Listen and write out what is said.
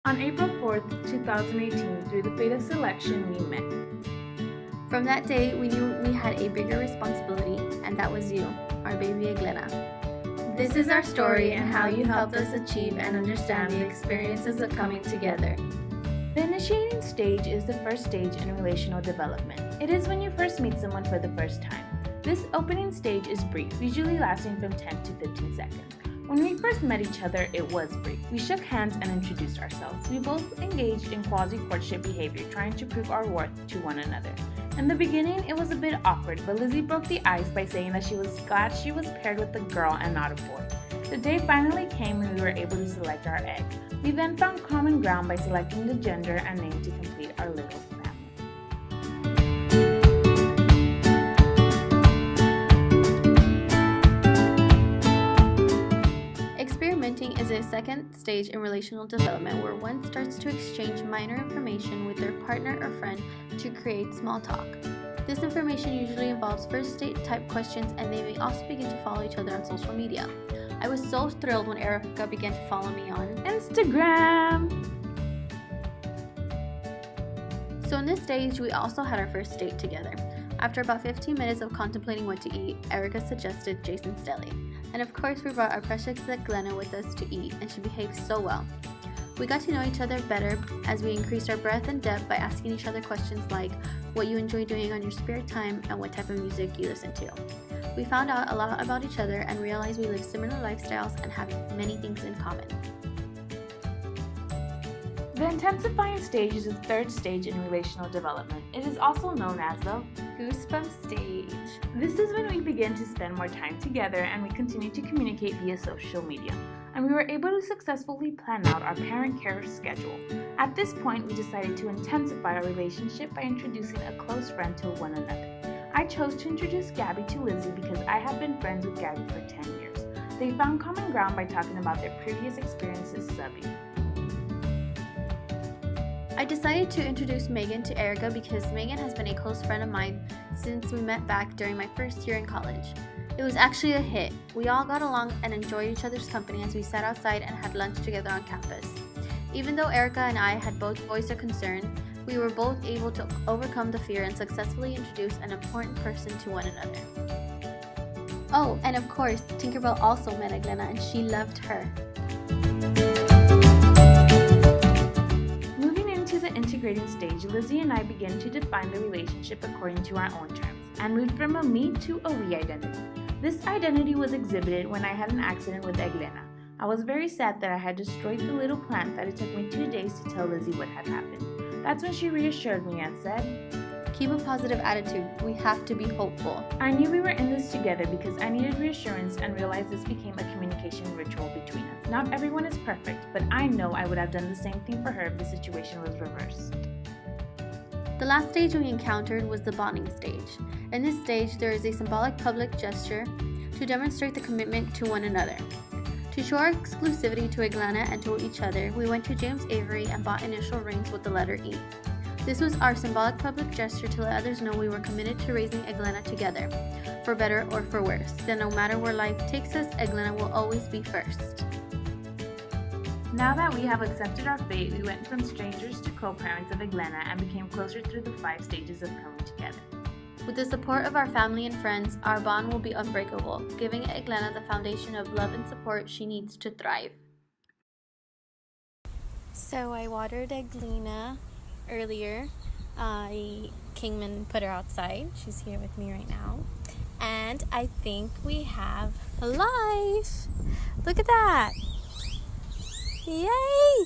On April 4th, 2018, through the fate of selection, we met. From that day, we knew we had a bigger responsibility, and that was you, our baby Egglena. This is our story and how you helped us achieve and understand the experiences of coming together. The initiating stage is the first stage in relational development. It is when you first meet someone for the first time. This opening stage is brief, usually lasting from 10 to 15 seconds. When we first met each other, it was brief. We shook hands and introduced ourselves. We both engaged in quasi-courtship behavior, trying to prove our worth to one another. In the beginning, it was a bit awkward, but Lizzie broke the ice by saying that she was glad she was paired with a girl and not a boy. The day finally came when we were able to select our egg. We then found common ground by selecting the gender and name to complete our little family. Experimenting is a second stage in relational development where one starts to exchange minor information with their partner or friend to create small talk. This information usually involves first date type questions, and they may also begin to follow each other on social media. I was so thrilled when Erica began to follow me on Instagram! So in this stage, we also had our first date together. After about 15 minutes of contemplating what to eat, Erica suggested Jason's Deli. And of course, we brought our precious Egglena with us to eat, and she behaved so well. We got to know each other better as we increased our breadth and depth by asking each other questions like what you enjoy doing on your spare time and what type of music you listen to. We found out a lot about each other and realized we live similar lifestyles and have many things in common. The intensifying stage is the third stage in relational development. It is also known as the Goosebump stage. This is when we begin to spend more time together and we continue to communicate via social media. And we were able to successfully plan out our parent care schedule. At this point, we decided to intensify our relationship by introducing a close friend to one another. I chose to introduce Gabby to Lizzie because I have been friends with Gabby for 10 years. They found common ground by talking about their previous experiences subbing. I decided to introduce Megan to Erica because Megan has been a close friend of mine since we met back during my first year in college. It was actually a hit. We all got along and enjoyed each other's company as we sat outside and had lunch together on campus. Even though Erica and I had both voiced a concern, we were both able to overcome the fear and successfully introduce an important person to one another. Oh, and of course, Tinkerbell also met Egglena and she loved her. Moving into the integrating stage, Lizzie and I began to define the relationship according to our own terms and moved from a me to a we identity. This identity was exhibited when I had an accident with Egglena. I was very sad that I had destroyed the little plant that it took me 2 days to tell Lizzie what had happened. That's when she reassured me and said, "Keep a positive attitude. We have to be hopeful." I knew we were in this together because I needed reassurance and realized this became a communication ritual between us. Not everyone is perfect, but I know I would have done the same thing for her if the situation was reversed. The last stage we encountered was the bonding stage. In this stage, there is a symbolic public gesture to demonstrate the commitment to one another. To show our exclusivity to Egglena and to each other, we went to James Avery and bought initial rings with the letter E. This was our symbolic public gesture to let others know we were committed to raising Egglena together, for better or for worse. That no matter where life takes us, Egglena will always be first. Now that we have accepted our fate, we went from strangers to co-parents of Egglena and became closer through the 5 stages of coming together. With the support of our family and friends, our bond will be unbreakable, giving Egglena the foundation of love and support she needs to thrive. So I watered Egglena earlier. I came and put her outside. She's here with me right now. And I think we have a life. Look at that. Yay!